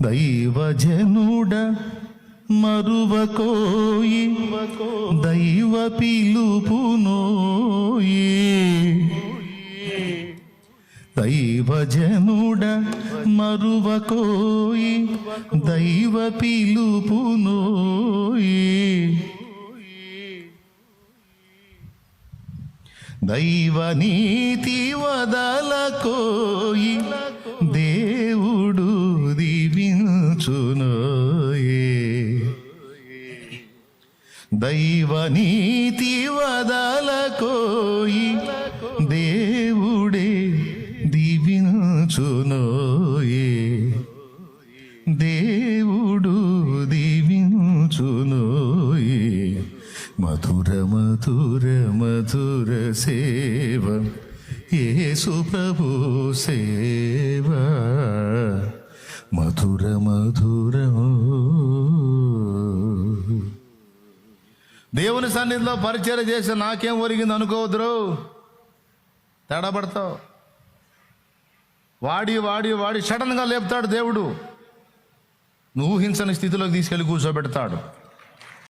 దైవజనుడ మరువకోయి దైవ పిలుపునోయి. దైవజనుడ మరువకోయి దైవ పిలుపునోయి. దైవ నీతి వదలకోయి దేవుడు దీవించునోయే. దైవ నీతి వదలకోయి దేవుడే దీవించునోయే. దేవుడు దీవించునోయే. మధుర మధుర మధుర సేవ యేసు ప్రభు సేవ. మధుర మధుర. దేవుని సన్నిధిలో పరిచయం చేసి నాకేం ఒరిగింది అనుకోవద్దురు, తేడాపడతావు. వాడి వాడి వాడి సడన్గా లేపుతాడు దేవుడు, నువ్వు ఊహించని స్థితిలోకి తీసుకెళ్ళి కూర్చోబెడతాడు.